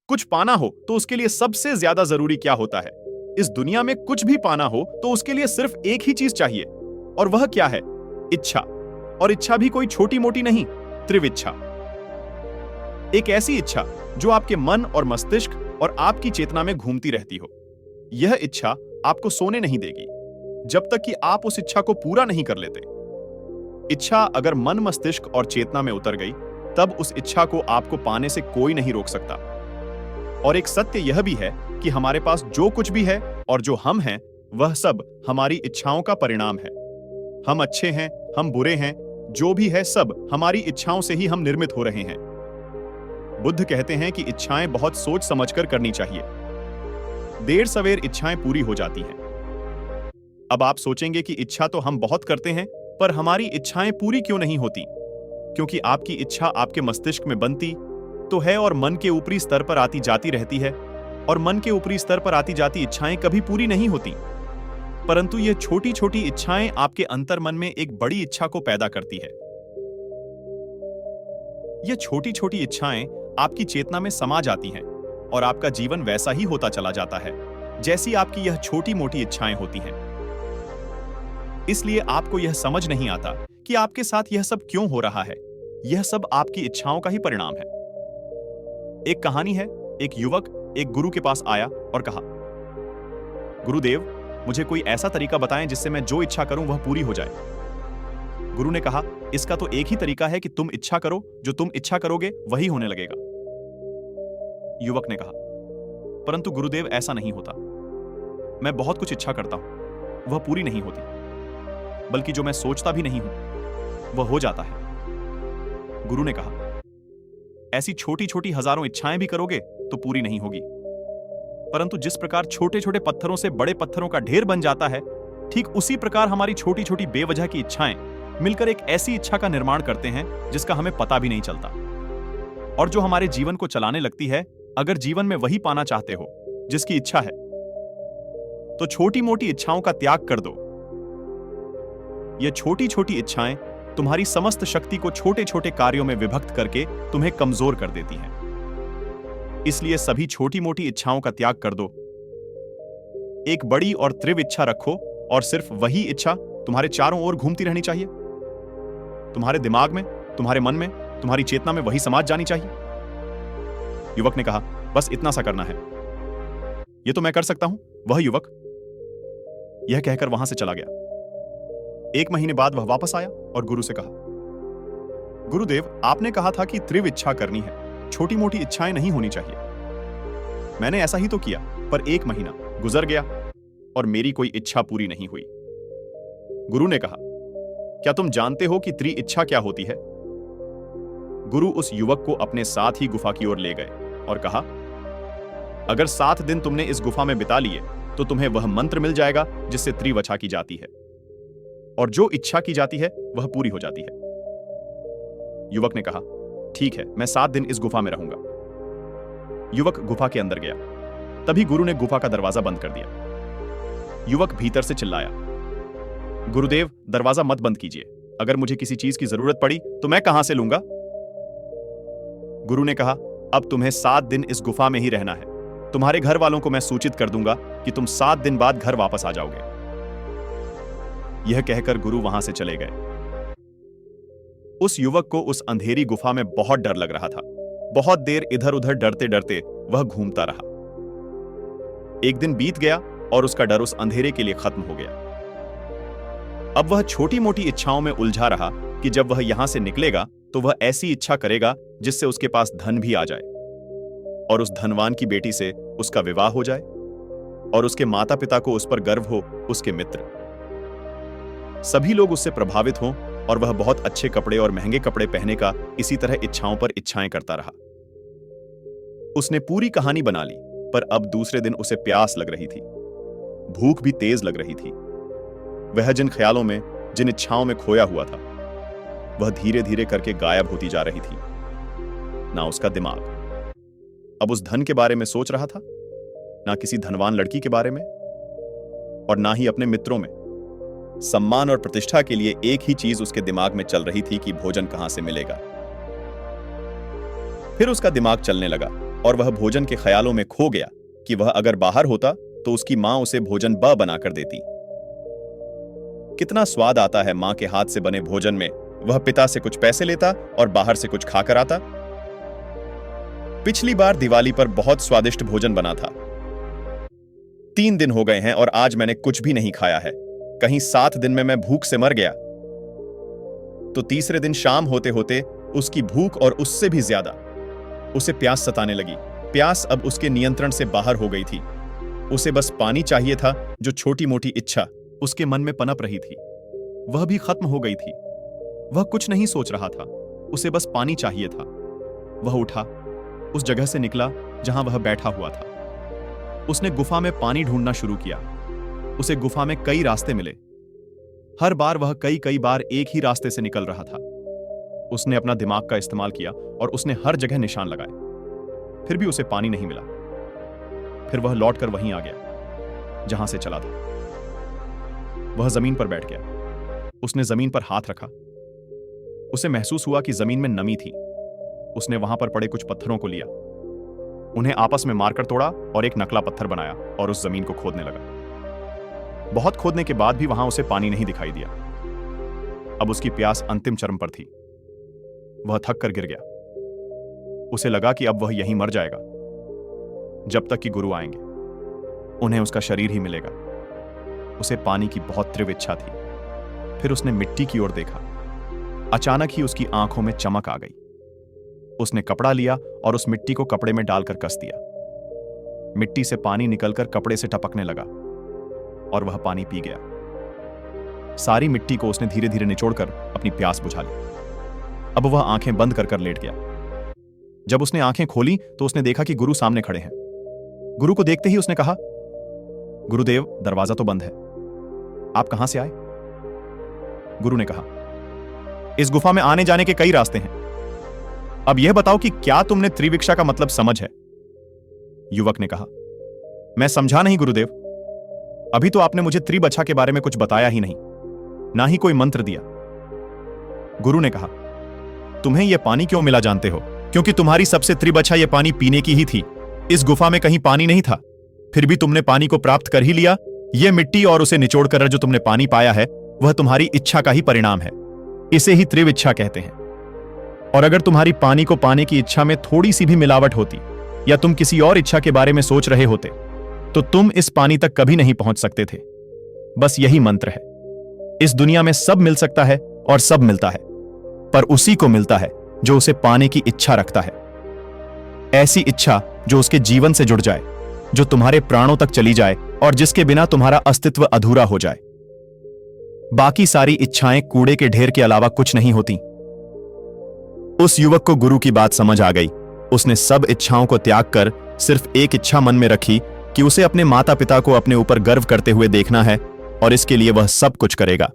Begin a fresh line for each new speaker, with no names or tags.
कुछ पाना हो तो उसके लिए सबसे ज्यादा जरूरी क्या होता है? इस दुनिया में कुछ भी पाना हो तो उसके लिए सिर्फ एक ही चीज चाहिए, और वह क्या है? इच्छा। और इच्छा भी कोई छोटी मोटी नहीं, त्रिविच्छा। एक ऐसी इच्छा जो आपके मन और मस्तिष्क और आपकी चेतना में घूमती रहती हो। यह इच्छा आपको सोने नहीं देगी जब तक कि आप उस इच्छा को पूरा नहीं कर लेते। इच्छा अगर मन, मस्तिष्क और चेतना में उतर गई, तब उस इच्छा को आपको पाने से कोई नहीं रोक सकता। और एक सत्य यह भी है कि हमारे पास जो कुछ भी है और जो हम हैं, वह सब हमारी इच्छाओं का परिणाम है। हम अच्छे हैं, हम बुरे हैं, जो भी है सब हमारी इच्छाओं से ही हम निर्मित हो रहे हैं। बुद्ध कहते हैं कि इच्छाएं बहुत सोच समझकर करनी चाहिए। देर सवेर इच्छाएं पूरी हो जाती हैं। अब आप सोचेंगे कि इच्छा तो हम बहुत करते हैं, पर हमारी इच्छाएं पूरी क्यों नहीं होती? क्योंकि आपकी इच्छा आपके मस्तिष्क में बनती तो है और मन के ऊपरी स्तर पर आती जाती रहती है, और मन के ऊपरी स्तर पर आती जाती इच्छाएं कभी पूरी नहीं होती। परंतु ये छोटी छोटी इच्छाएं आपके अंतर्मन में एक बड़ी इच्छा को पैदा करती है। ये छोटी छोटी इच्छाएं आपकी चेतना में समा जाती हैं और आपका जीवन वैसा ही होता चला जाता है जैसी आपकी यह छोटी मोटी इच्छाएं होती हैं। इसलिए आपको यह समझ नहीं आता कि आपके साथ यह सब क्यों हो रहा है। यह सब आपकी इच्छाओं का ही परिणाम है। एक कहानी है, एक युवक एक गुरु के पास आया और कहा, गुरुदेव, मुझे कोई ऐसा तरीका बताएं जिससे मैं जो इच्छा करूं वह पूरी हो जाए। गुरु ने कहा, इसका तो एक ही तरीका है कि तुम इच्छा करो, जो तुम इच्छा करोगे वही होने लगेगा। युवक ने कहा, परंतु गुरुदेव, ऐसा नहीं होता। मैं बहुत कुछ इच्छा करता हूं, वह पूरी नहीं होती, बल्कि जो मैं सोचता भी नहीं हूं वह हो जाता है। गुरु ने कहा, ऐसी छोटी छोटी हजारों इच्छाएं भी करोगे तो पूरी नहीं होगी, परंतु जिस प्रकार छोटे छोटे पत्थरों से बड़े पत्थरों का ढेर बन जाता है, ठीक उसी प्रकार हमारी छोटी छोटी बेवजह की इच्छाएं मिलकर एक ऐसी इच्छा का निर्माण करते हैं जिसका हमें पता भी नहीं चलता, और जो हमारे जीवन को चलाने लगती है। अगर जीवन में वही पाना चाहते हो जिसकी इच्छा है, तो छोटी मोटी इच्छाओं का त्याग कर दो। ये छोटी छोटी इच्छाएं तुम्हारी समस्त शक्ति को छोटे छोटे कार्यों में विभक्त करके तुम्हें कमजोर कर देती हैं। इसलिए सभी छोटी मोटी इच्छाओं का त्याग कर दो। एक बड़ी और त्रिव इच्छा रखो, और सिर्फ वही इच्छा तुम्हारे चारों ओर घूमती रहनी चाहिए। तुम्हारे दिमाग में, तुम्हारे मन में, तुम्हारी चेतना में वही समाज जानी चाहिए। युवक ने कहा, बस इतना सा करना है। यह तो मैं कर सकता हूं। वह युवक यह कहकर वहां से चला गया। 1 महीने बाद वह वापस आया और गुरु से कहा, गुरुदेव, आपने कहा था कि त्रिव इच्छा करनी है, छोटी मोटी इच्छाएं नहीं होनी चाहिए। मैंने ऐसा ही तो किया, पर 1 महीना गुजर गया और मेरी कोई इच्छा पूरी नहीं हुई। गुरु ने कहा, क्या तुम जानते हो कि त्रि इच्छा क्या होती है? गुरु उस युवक को अपने साथ ही गुफा की ओर ले गए और कहा, अगर 7 दिन तुमने इस गुफा में बिता लिए तो तुम्हें वह मंत्र मिल जाएगा जिससे त्रिवच्छा की जाती है, और जो इच्छा की जाती है वह पूरी हो जाती है। युवक ने कहा, ठीक है, मैं 7 दिन इस गुफा में रहूंगा। युवक गुफा के अंदर गया। तभी गुरु ने गुफा का दरवाजा बंद कर दिया। युवक भीतर से चिल्लाया, गुरुदेव, दरवाजा मत बंद कीजिए। अगर मुझे किसी चीज की जरूरत पड़ी तो मैं कहां से लूंगा? गुरु ने कहा, अब तुम्हें 7 दिन इस गुफा में ही रहना है। तुम्हारे घर वालों को मैं सूचित कर दूंगा कि तुम 7 दिन बाद घर वापस आ जाओगे। यह कहकर गुरु वहां से चले गए। उस युवक को उस अंधेरी गुफा में बहुत डर लग रहा था। बहुत देर इधर उधर डरते डरते वह घूमता रहा। एक दिन बीत गया और उसका डर उस अंधेरे के लिए खत्म हो गया। अब वह छोटी मोटी इच्छाओं में उलझा रहा कि जब वह यहां से निकलेगा तो वह ऐसी इच्छा करेगा जिससे उसके पास धन भी आ जाए, और उस धनवान की बेटी से उसका विवाह हो जाए, और उसके माता पिता को उस पर गर्व हो, उसके मित्र सभी लोग उससे प्रभावित हों, और वह बहुत अच्छे कपड़े और महंगे कपड़े पहने का इसी तरह इच्छाओं पर इच्छाएं करता रहा। उसने पूरी कहानी बना ली, पर अब दूसरे दिन उसे प्यास लग रही थी, भूख भी तेज लग रही थी। वह जिन ख्यालों में, जिन इच्छाओं में खोया हुआ था, वह धीरे धीरे करके गायब होती जा रही थी। ना उसका दिमाग अब उस धन के बारे में सोच रहा था, ना किसी धनवान लड़की के बारे में, और ना ही अपने मित्रों में। सम्मान और प्रतिष्ठा के लिए एक ही चीज उसके दिमाग में चल रही थी कि भोजन कहां से मिलेगा। फिर उसका दिमाग चलने लगा और वह भोजन के ख्यालों में खो गया कि वह अगर बाहर होता तो उसकी मां उसे भोजन बनाकर देती। कितना स्वाद आता है मां के हाथ से बने भोजन में। वह पिता से कुछ पैसे लेता और बाहर से कुछ खाकर आता। पिछली बार दिवाली पर बहुत स्वादिष्ट भोजन बना था। 3 दिन हो गए हैं और आज मैंने कुछ भी नहीं खाया है। कहीं 7 दिन में मैं भूख से मर गया। तो तीसरे दिन शाम होते होते उसकी भूख और उससे भी ज्यादा उसे प्यास सताने लगी। प्यास अब उसके नियंत्रण से बाहर हो गई थी। उसे बस पानी चाहिए था। जो छोटी मोटी इच्छा उसके मन में पनप रही थी वह भी खत्म हो गई थी। वह कुछ नहीं सोच रहा था, उसे बस पानी चाहिए था। वह उठा, उस जगह से निकला जहां वह बैठा हुआ था। उसने गुफा में पानी ढूंढना शुरू किया। उसे गुफा में कई रास्ते मिले। हर बार वह कई बार एक ही रास्ते से निकल रहा था। उसने अपना दिमाग का इस्तेमाल किया और उसने हर जगह निशान लगाए। फिर भी उसे पानी नहीं मिला। फिर वह लौटकर वहीं आ गया जहां से चला था। वह जमीन पर बैठ गया। उसने जमीन पर हाथ रखा। उसे महसूस हुआ कि जमीन में नमी थी। उसने वहां पर पड़े कुछ पत्थरों को लिया, उन्हें आपस में मारकर तोड़ा और एक नकला पत्थर बनाया और उस जमीन को खोदने लगा। बहुत खोदने के बाद भी वहां उसे पानी नहीं दिखाई दिया। अब उसकी प्यास अंतिम चरम पर थी। वह थक कर गिर गया। उसे लगा कि अब वह यहीं मर जाएगा जब तक कि गुरु आएंगे। उन्हें उसका शरीर ही मिलेगा। उसे पानी की बहुत तीव्र इच्छा थी। फिर उसने मिट्टी की ओर देखा। अचानक ही उसकी आंखों में चमक आ गई। उसने कपड़ा लिया और उस मिट्टी को कपड़े में डालकर कस दिया। मिट्टी से पानी निकलकर कपड़े से टपकने लगा और वह पानी पी गया। सारी मिट्टी को उसने धीरे धीरे निचोड़कर अपनी प्यास बुझा ली। अब वह आंखें बंद कर लेट गया। जब उसने आंखें खोली तो उसने देखा कि गुरु सामने खड़े हैं। गुरु को देखते ही उसने कहा, गुरुदेव, दरवाजा तो बंद है, आप कहां से आए? गुरु ने कहा, इस गुफा में आने जाने के कई रास्ते हैं। अब यह बताओ कि क्या तुमने त्रिविक्षा का मतलब समझ है? युवक ने कहा, मैं समझा नहीं गुरुदेव। अभी तो आपने मुझे त्रिबच्छा के बारे में कुछ बताया ही नहीं, ना ही कोई मंत्र दिया। गुरु ने कहा, तुम्हें यह पानी क्यों मिला जानते हो? क्योंकि तुम्हारी सबसे त्रिबच्छा यह पानी पीने की ही थी। इस गुफा में कहीं पानी नहीं था, फिर भी तुमने पानी को प्राप्त कर ही लिया। यह मिट्टी और उसे निचोड़कर जो तुमने पानी पाया है वह तुम्हारी इच्छा का ही परिणाम है। इसे ही त्रिविच्छा कहते हैं। और अगर तुम्हारी पानी को पाने की इच्छा में थोड़ी सी भी मिलावट होती या तुम किसी और इच्छा के बारे में सोच रहे होते तो तुम इस पानी तक कभी नहीं पहुंच सकते थे। बस यही मंत्र है। इस दुनिया में सब मिल सकता है और सब मिलता है, पर उसी को मिलता है जो उसे पाने की इच्छा रखता है। ऐसी इच्छा जो उसके जीवन से जुड़ जाए, जो तुम्हारे प्राणों तक चली जाए और जिसके बिना तुम्हारा अस्तित्व अधूरा हो जाए। बाकी सारी इच्छाएं कूड़े के ढेर के अलावा कुछ नहीं होती। उस युवक को गुरु की बात समझ आ गई। उसने सब इच्छाओं को त्याग कर सिर्फ एक इच्छा मन में रखी कि उसे अपने माता पिता को अपने ऊपर गर्व करते हुए देखना है, और इसके लिए वह सब कुछ करेगा।